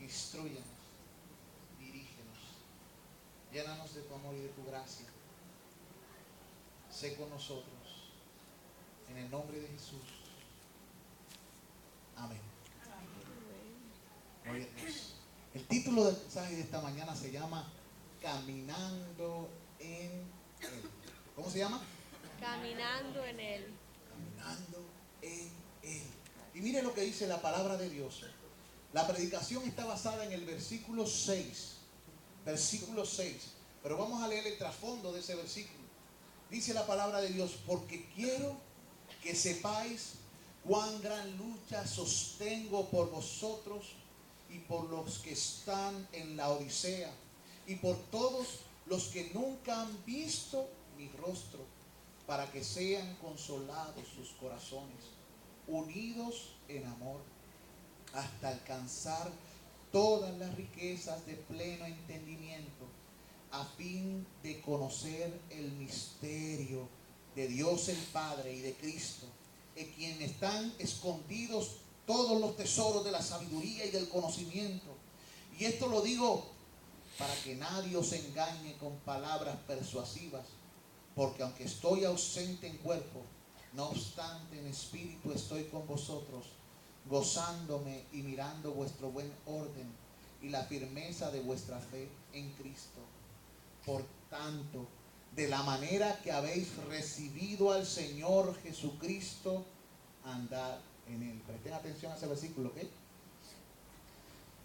Instrúyenos, dirígenos, llénanos de tu amor y de tu gracia. Sé con nosotros, en el nombre de Jesús. Amén. Gloria a Dios. El título del mensaje de esta mañana se llama Caminando en Él. ¿Cómo se llama? Caminando en Él. Caminando en Él. Y mire lo que dice la palabra de Dios. La predicación está basada en el versículo 6. Versículo 6. Pero vamos a leer el trasfondo de ese versículo. Dice la palabra de Dios: porque quiero que sepáis cuán gran lucha sostengo por vosotros y por los que están en la Odisea y por todos los que nunca han visto mi rostro, para que sean consolados sus corazones, unidos en amor, hasta alcanzar todas las riquezas de pleno entendimiento, a fin de conocer el misterio de Dios el Padre y de Cristo, en quien están escondidos todos los tesoros de la sabiduría y del conocimiento. Y esto lo digo para que nadie os engañe con palabras persuasivas, porque aunque estoy ausente en cuerpo, no obstante en espíritu estoy con vosotros, gozándome y mirando vuestro buen orden y la firmeza de vuestra fe en Cristo. Por tanto, de la manera que habéis recibido al Señor Jesucristo, andad en Él. Presten atención a ese versículo, ¿ok?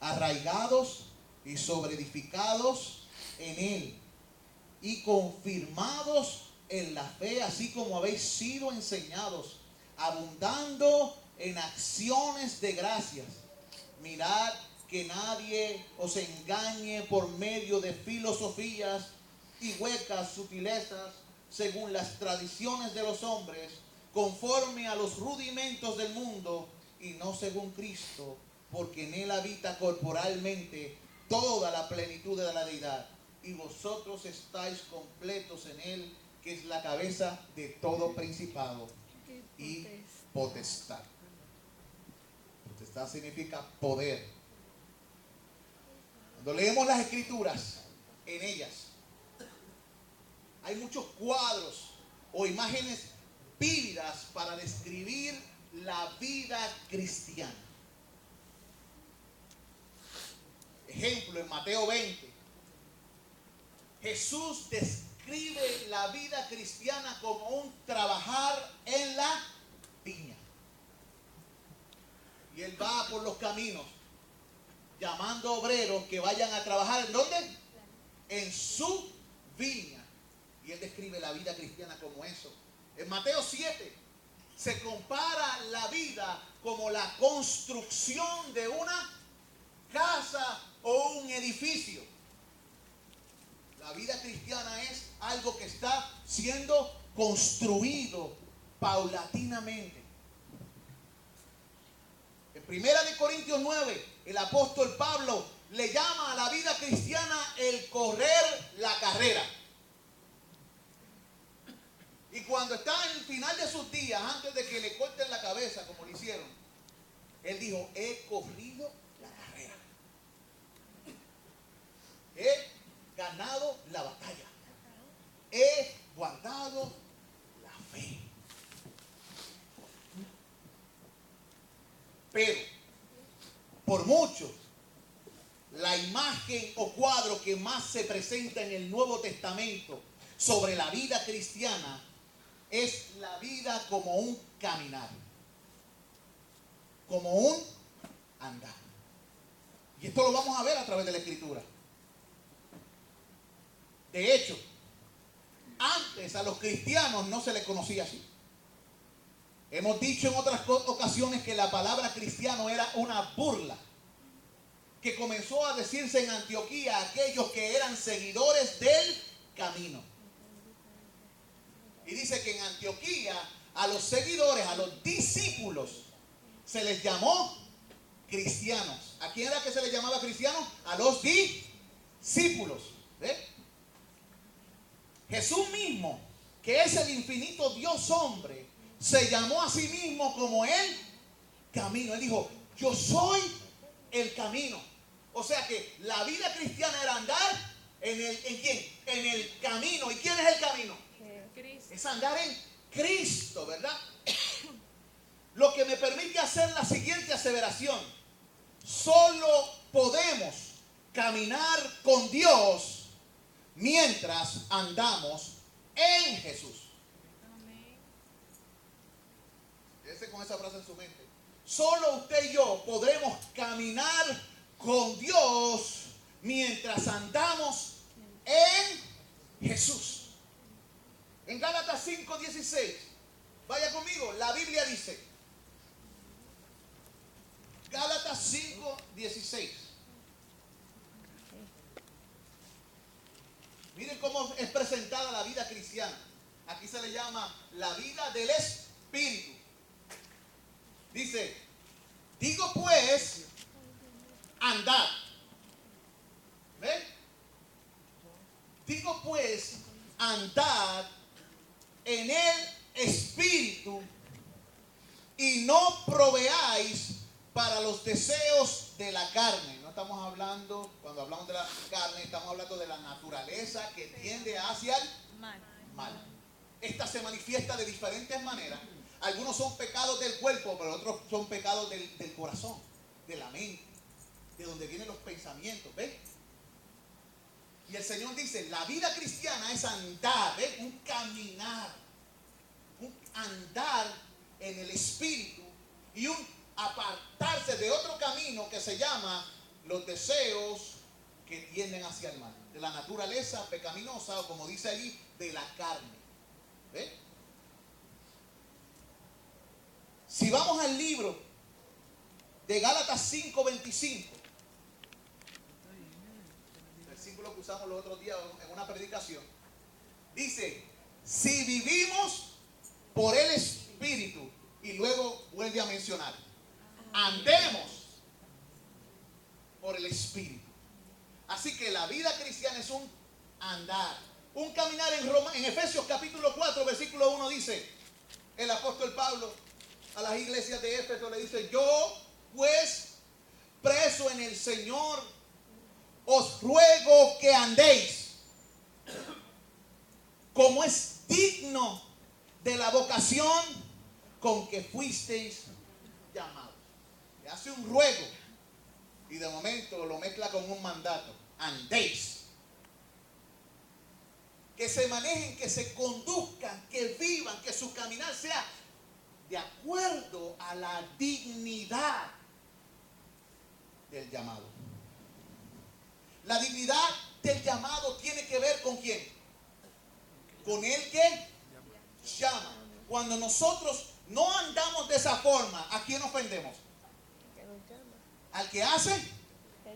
Arraigados y sobreedificados en Él, y confirmados en la fe, así como habéis sido enseñados, abundando en acciones de gracias. Mirad que nadie os engañe por medio de filosofías y huecas sutilezas, según las tradiciones de los hombres, conforme a los rudimentos del mundo, y no según Cristo, porque en Él habita corporalmente toda la plenitud de la deidad, y vosotros estáis completos en Él, que es la cabeza de todo principado y potestad. Potestad significa poder. Cuando leemos las Escrituras, en ellas hay muchos cuadros o imágenes vívidas para describir la vida cristiana. Ejemplo, en Mateo 20, Jesús describe la vida cristiana como un trabajar en la viña. Y Él va por los caminos llamando obreros que vayan a trabajar. ¿En dónde? En su viña. Y Él describe la vida cristiana como eso. En Mateo 7 se compara la vida como la construcción de una casa o un edificio. La vida cristiana es algo que está siendo construido paulatinamente. En 1 Corintios 9, el apóstol Pablo le llama a la vida cristiana el correr la carrera. Y cuando está en el final de sus días, antes de que le corten la cabeza, como le hicieron, él dijo: he corrido la carrera. He ganado la batalla. He guardado la fe. Pero, por mucho, la imagen o cuadro que más se presenta en el Nuevo Testamento sobre la vida cristiana es la vida como un caminar, como un andar. Y esto lo vamos a ver a través de la Escritura. De hecho, antes a los cristianos no se les conocía así. Hemos dicho en otras ocasiones que la palabra cristiano era una burla, que comenzó a decirse en Antioquía a aquellos que eran seguidores del camino. Y dice que en Antioquía a los seguidores, a los discípulos, se les llamó cristianos. ¿A quién era que se les llamaba cristianos? A los discípulos. ¿Ve? Jesús mismo, que es el infinito Dios hombre, se llamó a sí mismo como el camino. Él dijo: yo soy el camino. O sea que la vida cristiana era andar ¿en quién? En el camino. ¿Y quién es el camino? Cristo. Es andar en Cristo, ¿verdad? Lo que me permite hacer la siguiente aseveración. Solo podemos caminar con Dios mientras andamos en Jesús. Amén. Quédese con esa frase en su mente. Solo usted y yo podremos caminar con Dios mientras andamos en Jesús. En Gálatas 5:16, vaya conmigo, la Biblia dice, Gálatas 5:16. Miren cómo es presentada la vida cristiana. Aquí se le llama la vida del Espíritu. Dice, digo pues, andad. ¿Ven? Digo pues, andad en el Espíritu y no proveáis para los deseos de la carne. No estamos hablando, cuando hablamos de la carne, estamos hablando de la naturaleza que tiende hacia el mal. Esta se manifiesta de diferentes maneras. Algunos son pecados del cuerpo, pero otros son pecados del corazón, de la mente, de donde vienen los pensamientos. ¿Ven? Y el Señor dice, la vida cristiana es andar, ¿ven? Un caminar, un andar en el Espíritu y un apartarse de otro camino que se llama los deseos que tienden hacia el mal, de la naturaleza pecaminosa, o como dice allí, de la carne. ¿Ven? Si vamos al libro de Gálatas 5:25, versículo que usamos los otros días en una predicación, dice, si vivimos por el Espíritu, y luego vuelve a mencionar, andemos por el Espíritu. Así que la vida cristiana es un andar, un caminar. En Efesios capítulo 4, versículo 1 dice, el apóstol Pablo a las iglesias de Éfeso le dice, yo pues preso en el Señor os ruego que andéis como es digno de la vocación con que fuisteis llamados. Le hace un ruego y de momento lo mezcla con un mandato. Andéis. Que se manejen, que se conduzcan, que vivan, que su caminar sea de acuerdo a la dignidad del llamado. La dignidad del llamado tiene que ver con quién. Con el que llama. Cuando nosotros no andamos de esa forma, ¿a quién ofendemos? Al que hace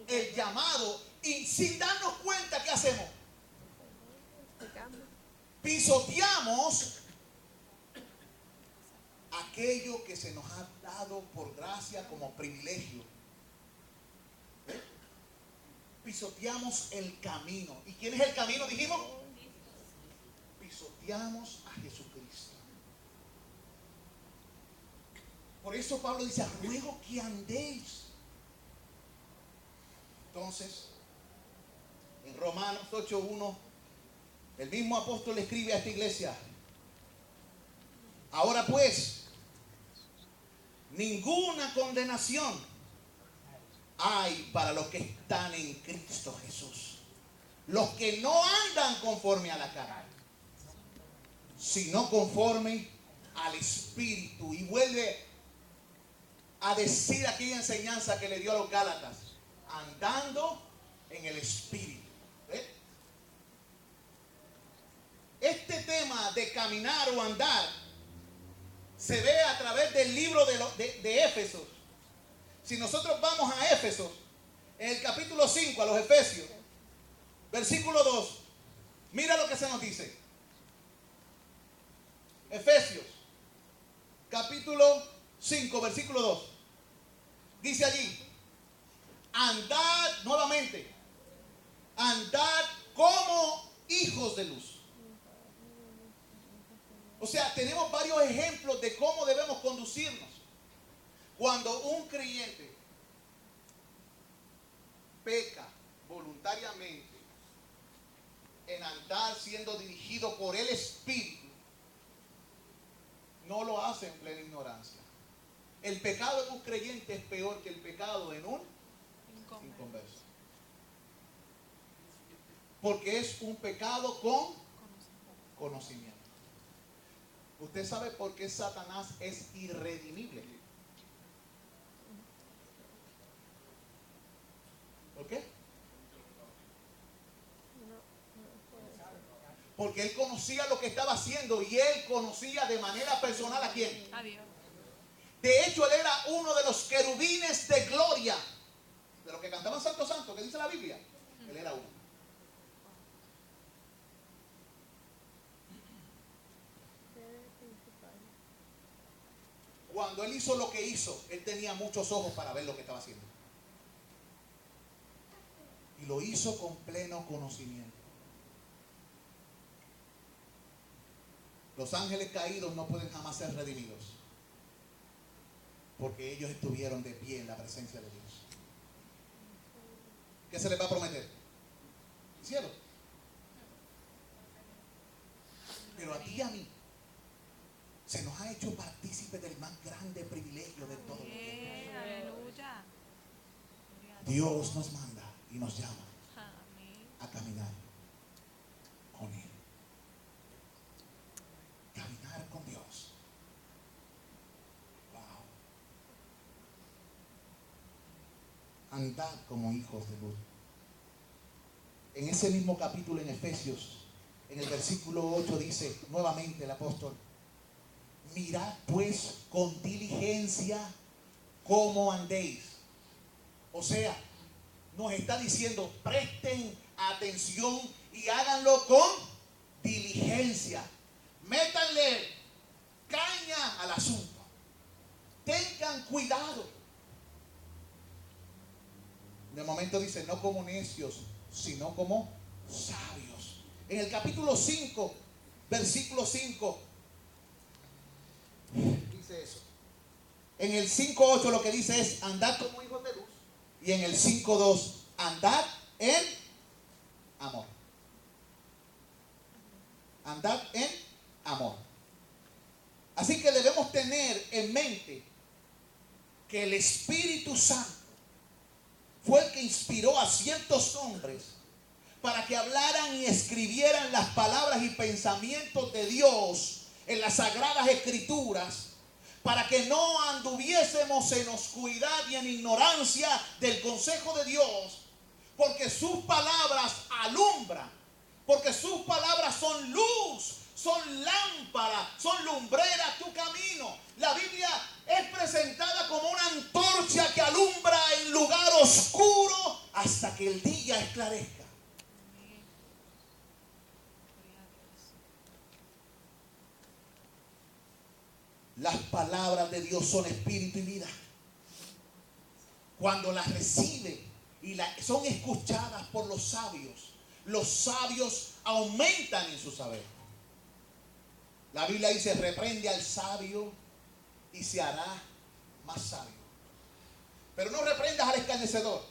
el llamado. Y sin darnos cuenta, ¿qué hacemos? Pisoteamos aquello que se nos ha dado por gracia como privilegio. ¿Eh? Pisoteamos el camino. ¿Y quién es el camino, dijimos? Pisoteamos a Jesucristo. Por eso Pablo dice, ruego que andéis. Entonces, en Romanos 8:1, el mismo apóstol escribe a esta iglesia, ahora pues, ninguna condenación hay para los que están en Cristo Jesús. Los que no andan conforme a la carne, sino conforme al Espíritu. Y vuelve a decir aquella enseñanza que le dio a los Gálatas, andando en el Espíritu. ¿Ve? Este tema de caminar o andar se ve a través del libro de Éfesos. Si nosotros vamos a Éfesos, en el capítulo 5, a los Efesios, versículo 2, mira lo que se nos dice. Efesios, capítulo 5, versículo 2. Dice allí, andad nuevamente, andad como hijos de luz. O sea, tenemos varios ejemplos de cómo debemos conducirnos. Cuando un creyente peca voluntariamente en andar siendo dirigido por el Espíritu, no lo hace en plena ignorancia. El pecado en un creyente es peor que el pecado en un inconverso. Porque es un pecado con conocimiento. Usted sabe por qué Satanás es irredimible. ¿Por qué? Porque él conocía lo que estaba haciendo y él conocía de manera personal ¿a quién? A Dios. De hecho, él era uno de los querubines de gloria, de los que cantaban Santo Santo, que dice la Biblia. Él era uno. Cuando él hizo lo que hizo, él tenía muchos ojos para ver lo que estaba haciendo. Y lo hizo con pleno conocimiento. Los ángeles caídos no pueden jamás ser redimidos, porque ellos estuvieron de pie en la presencia de Dios. ¿Qué se les va a prometer? El cielo. Pero a ti y a mí se nos ha hecho partícipe del más grande privilegio de todo. Aleluya. Dios nos manda y nos llama Amén. a caminar con Él. Caminar con Dios. Wow. Andad como hijos de luz. En ese mismo capítulo en Efesios, en el versículo 8 dice nuevamente el apóstol: mirad pues con diligencia cómo andéis. O sea, nos está diciendo, presten atención y háganlo con diligencia. Métanle caña al asunto. Tengan cuidado. De momento dice, no como necios, sino como sabios. En el capítulo 5, versículo 5, dice eso. En el 5:8 lo que dice es, andad como hijos de luz. Y en el 5:2, andad en amor. Andad en amor. Así que debemos tener en mente que el Espíritu Santo fue el que inspiró a ciertos hombres para que hablaran y escribieran las palabras y pensamientos de Dios en las Sagradas Escrituras, para que no anduviésemos en oscuridad y en ignorancia del consejo de Dios, porque sus palabras alumbran, porque sus palabras son luz, son lámpara, son lumbrera tu camino. La Biblia es presentada como una antorcha que alumbra en lugar oscuro hasta que el día esclarezca. Amén. Gloria a Dios. Las palabras de Dios son espíritu y vida. Cuando las reciben y son escuchadas por los sabios aumentan en su saber. La Biblia dice, reprende al sabio y se hará más sabio. Pero no reprendas al escarnecedor,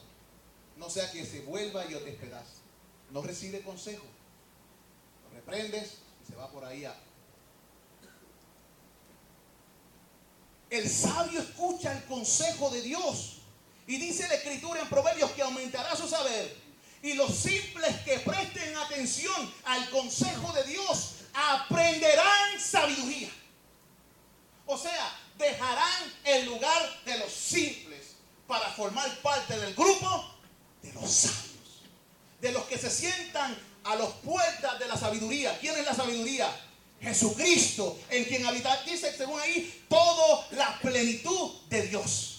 no sea que se vuelva y os despedace. No recibe consejo. Lo reprendes y se va por ahí. El sabio escucha el consejo de Dios. Y dice la Escritura en Proverbios que aumentará su saber. Y los simples que presten atención al consejo de Dios aprenderán sabiduría. O sea, dejarán el lugar de los simples para formar parte del grupo de los sabios, de los que se sientan a las puertas de la sabiduría. ¿Quién es la sabiduría? Jesucristo, en quien habita, dice según ahí, toda la plenitud de Dios.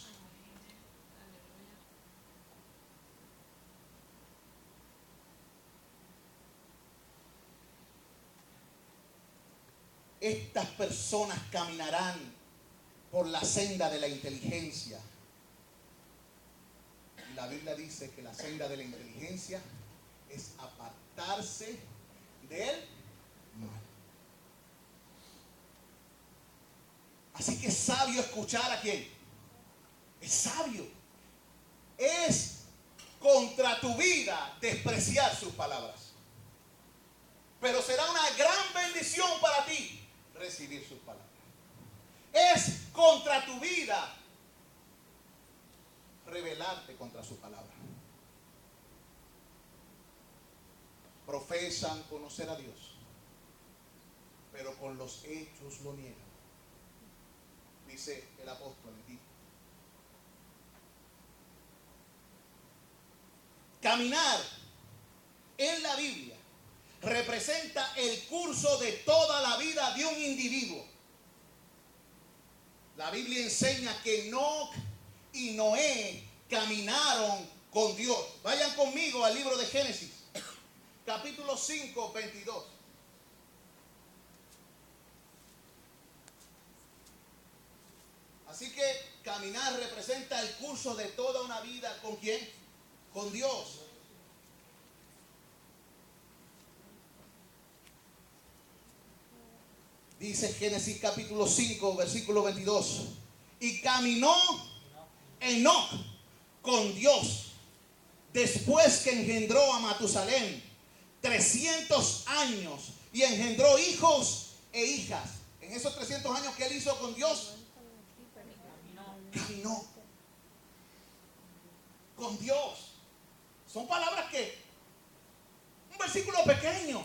Estas personas caminarán por la senda de la inteligencia. Y la Biblia dice que la senda de la inteligencia es apartarse del mal. Así que es sabio escuchar a quién. Es sabio. Es contra contra tu vida despreciar sus palabras. Pero será una gran bendición para ti recibir sus palabras. Es contra tu vida rebelarte contra su palabra. Profesan conocer a Dios, pero con los hechos lo niegan, dice el apóstol en Tito. Caminar en la Biblia representa el curso de toda la vida de un individuo. La Biblia enseña que Enoc y Noé caminaron con Dios. Vayan conmigo al libro de Génesis, capítulo 5, 22. Así que caminar representa el curso de toda una vida. ¿Con quién? Con Dios. Dice Génesis capítulo 5, versículo 22. Y caminó Enoc con Dios después que engendró a Matusalén 300 años y engendró hijos e hijas. En esos 300 años que él hizo con Dios, caminó con Dios. Son palabras que, un versículo pequeño,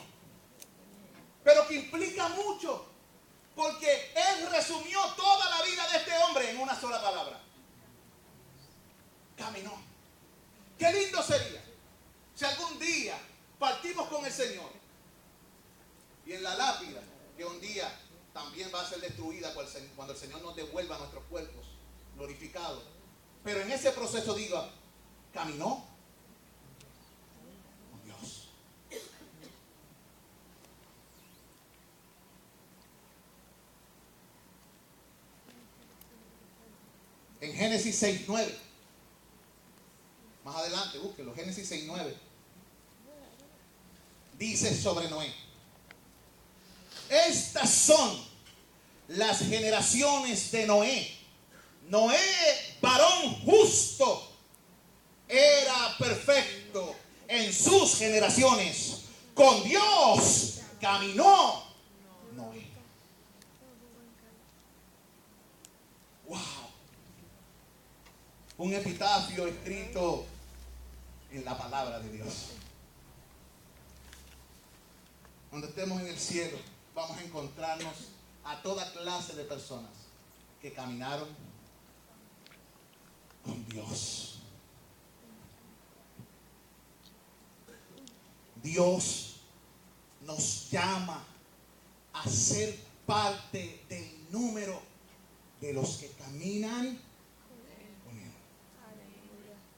pero que implica mucho, porque él resumió toda la vida de este hombre en una sola palabra: caminó. Qué lindo sería si algún día partimos con el Señor y en la lápida, que un día también va a ser destruida cuando el Señor nos devuelva nuestros cuerpos glorificados, pero en ese proceso diga: caminó con Dios. En Génesis 6:9, más adelante, búsquenlo, Génesis 6:9, dice sobre Noé: estas son las generaciones de Noé. Noé, varón justo, era perfecto en sus generaciones. Con Dios caminó Noé. Wow. Un epitafio escrito en la palabra de Dios. Cuando estemos en el cielo, vamos a encontrarnos a toda clase de personas que caminaron con Dios. Dios nos llama a ser parte del número de los que caminan con Él.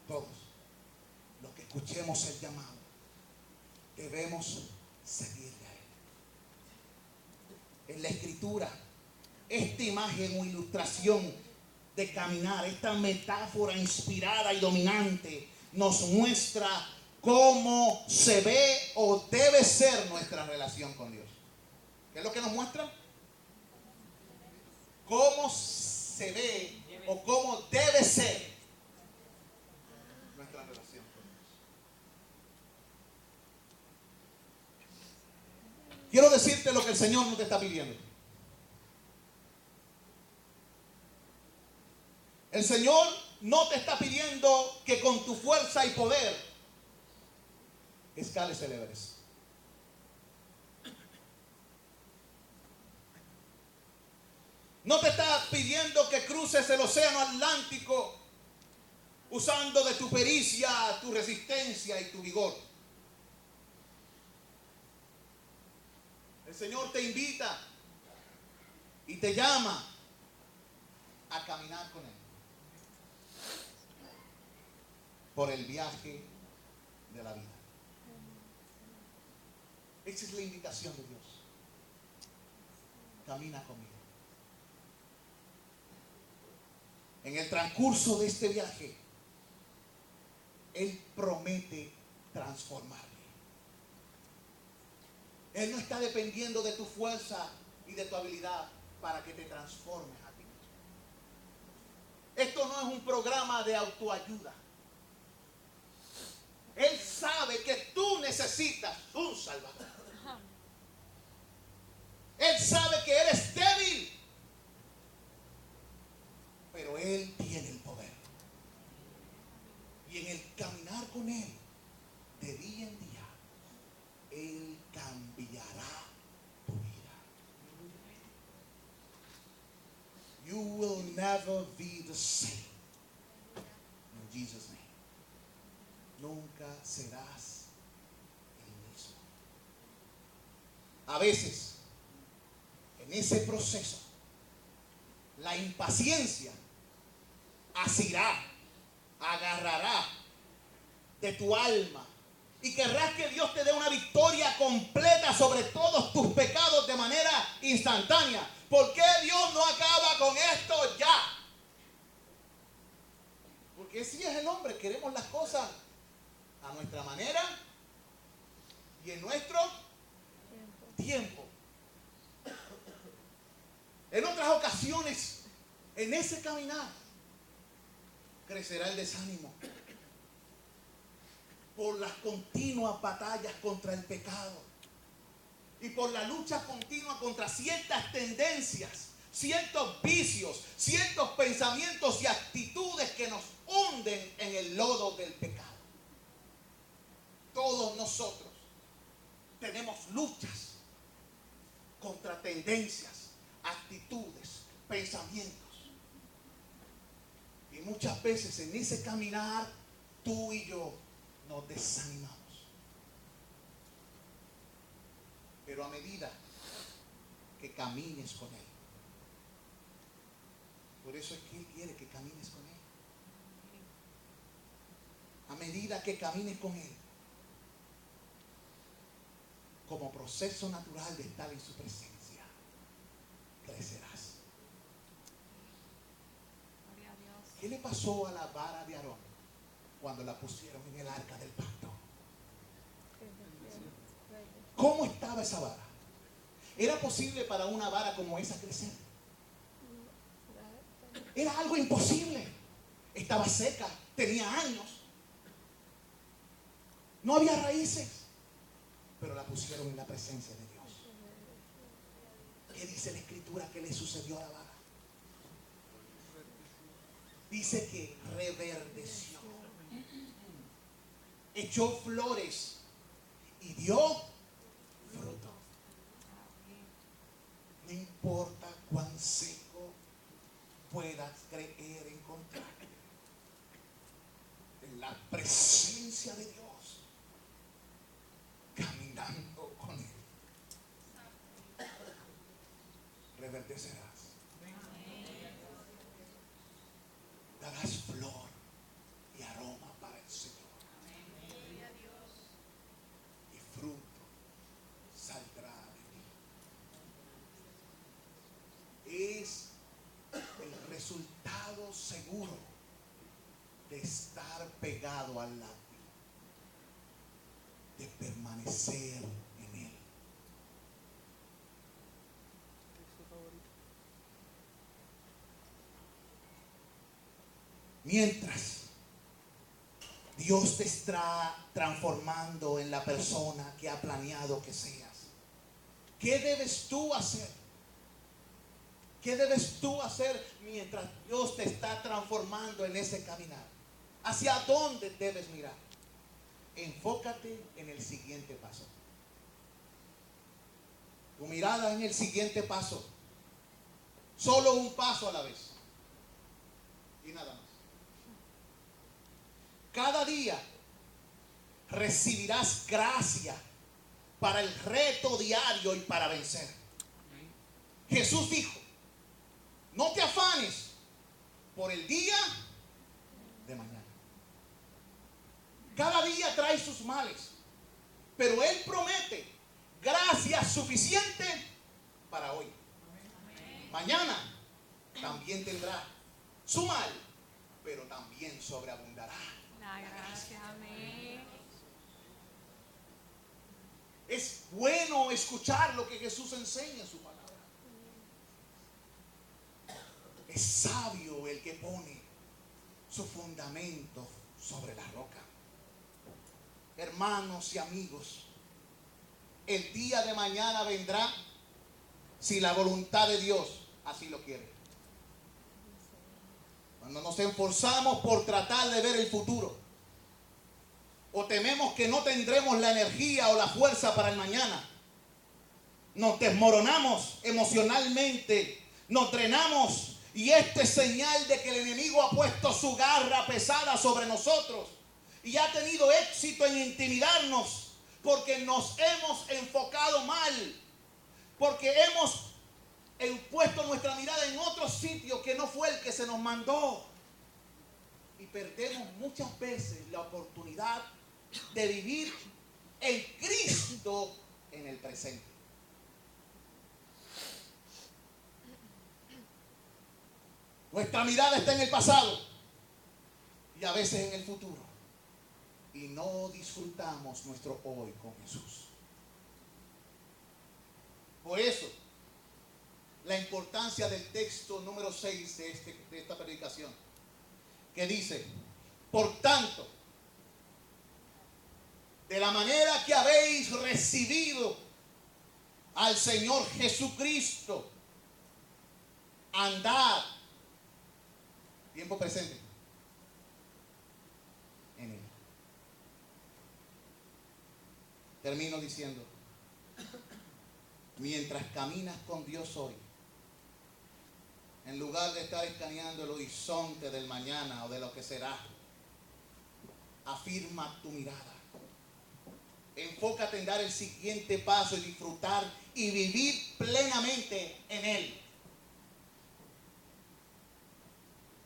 Todos los que escuchemos el llamado debemos seguirle a Él. En la Escritura, esta imagen o ilustración de caminar, esta metáfora inspirada y dominante, nos muestra cómo se ve o debe ser nuestra relación con Dios. ¿Qué es lo que nos muestra? Cómo se ve o cómo debe ser nuestra relación con Dios. Quiero decirte lo que el Señor no te está pidiendo. El Señor no te está pidiendo que con tu fuerza y poder escales el Everest. No te está pidiendo que cruces el océano Atlántico usando de tu pericia, tu resistencia y tu vigor. El Señor te invita y te llama a caminar con Él por el viaje de la vida. Esa es la invitación de Dios. Camina conmigo. En el transcurso de este viaje, Él promete transformarme. Él no está dependiendo de tu fuerza y de tu habilidad para que te transformes a ti. Esto no es un programa de autoayuda. Salvador. Él sabe que eres débil, pero Él tiene el poder. Y en el caminar con Él, de día en día, Él cambiará tu vida. You will never be the same. In Jesus' name. Nunca serás el mismo. A veces, en ese proceso, la impaciencia asirá, agarrará de tu alma y querrás que Dios te dé una victoria completa sobre todos tus pecados de manera instantánea. ¿Por qué Dios no acaba con esto ya? Porque si es el hombre, queremos las cosas a nuestra manera y en nuestro tiempo. En otras ocasiones, en ese caminar, crecerá el desánimo por las continuas batallas contra el pecado y por la lucha continua contra ciertas tendencias, ciertos vicios, ciertos pensamientos y actitudes que nos hunden en el lodo del pecado. Todos nosotros tenemos luchas contra tendencias, actitudes, pensamientos. Y muchas veces en ese caminar, tú y yo nos desanimamos. Pero a medida que camines con Él, por eso es que Él quiere que camines con Él. A medida que camines con Él, como proceso natural de estar en su presencia, crecerás. Gloria a Dios. ¿Qué le pasó a la vara de Aarón cuando la pusieron en el arca del pacto? ¿Cómo estaba esa vara? ¿Era posible para una vara como esa crecer? Era algo imposible. Estaba seca, tenía años. No había raíces. Pero la pusieron en la presencia de Dios. ¿Qué dice la Escritura que le sucedió a la vara? Dice que reverdeció, echó flores y dio fruto. No importa cuán seco puedas creer encontrar, en la presencia de Dios, caminando con Él, reverdecerás. Darás flor y aroma para el Señor. Y fruto saldrá de ti. Es el resultado seguro de estar pegado al lado, de permanecer en Él. Mientras Dios te está transformando en la persona que ha planeado que seas, ¿qué debes tú hacer? ¿Qué debes tú hacer mientras Dios te está transformando en ese caminar? ¿Hacia dónde debes mirar? Enfócate en el siguiente paso. Tu mirada en el siguiente paso. Solo un paso a la vez. Y nada más. Cada día recibirás gracia para el reto diario y para vencer. Jesús dijo, no te afanes por el día de mañana. Cada día trae sus males, pero Él promete gracia suficiente para hoy. Mañana también tendrá su mal, pero también sobreabundará La gracia, amén. Es bueno escuchar lo que Jesús enseña en su palabra. Es sabio el que pone su fundamento sobre la roca. Hermanos y amigos, El día de mañana vendrá si la voluntad de Dios así lo quiere. Cuando nos esforzamos por tratar de ver el futuro, o tememos que no tendremos la energía o la fuerza para el mañana, nos desmoronamos emocionalmente, nos drenamos, y esto es señal de que el enemigo ha puesto su garra pesada sobre nosotros y ha tenido éxito en intimidarnos, porque nos hemos enfocado mal, porque hemos puesto nuestra mirada en otro sitio que no fue el que se nos mandó, y perdemos muchas veces la oportunidad de vivir en Cristo en el presente. Nuestra mirada está en el pasado y a veces en el futuro, y no disfrutamos nuestro hoy con Jesús. Por eso, la importancia del texto número 6 de esta predicación, que dice: por tanto, de la manera que habéis recibido al Señor Jesucristo, andad, tiempo presente, en Él. Termino diciendo: mientras caminas con Dios hoy, en lugar de estar escaneando el horizonte del mañana o de lo que será, afirma tu mirada. Enfócate en dar el siguiente paso y disfrutar y vivir plenamente en Él.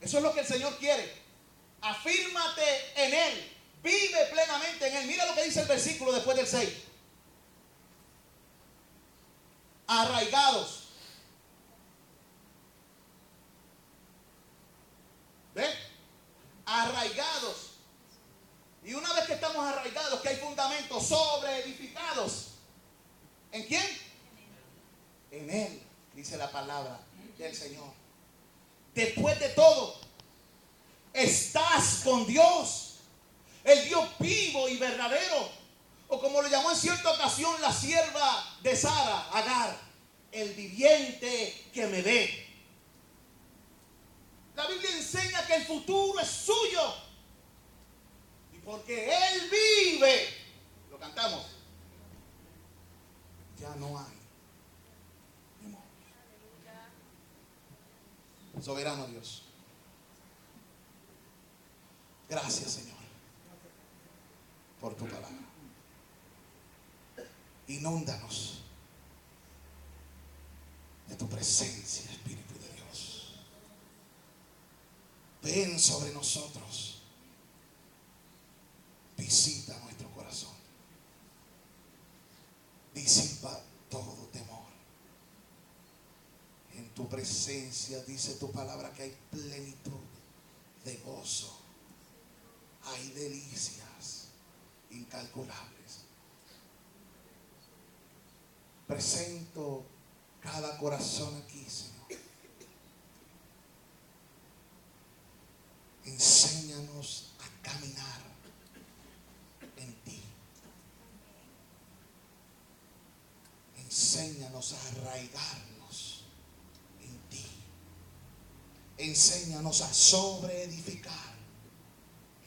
Eso es lo que el Señor quiere. Afírmate en Él. Vive plenamente en Él. Mira lo que dice el versículo después del 6. Arraigados. ¿Ves? Arraigados. Y una vez que estamos arraigados, que hay fundamentos sobreedificados. ¿En quién? En Él, dice la palabra del Señor. Después de todo, estás con Dios, el Dios vivo y verdadero, o como lo llamó en cierta ocasión la sierva de Sara, Agar, el viviente que me ve. La Biblia enseña que el futuro es suyo, y porque Él vive, lo cantamos, ya no hay temor. Soberano Dios, gracias, Señor, por tu palabra. Inúndanos de tu presencia, Espíritu de Dios. Ven sobre nosotros. Visita nuestro corazón. Disipa todo temor. En tu presencia, dice tu palabra, que hay plenitud de gozo. Hay delicias incalculables. Presento cada corazón aquí, Señor. Enséñanos a caminar en ti. Enséñanos a arraigarnos en ti. Enséñanos a sobreedificar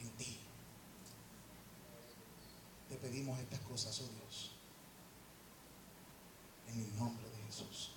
en ti. Te pedimos estas cosas, oh Dios, en el nombre de Jesús.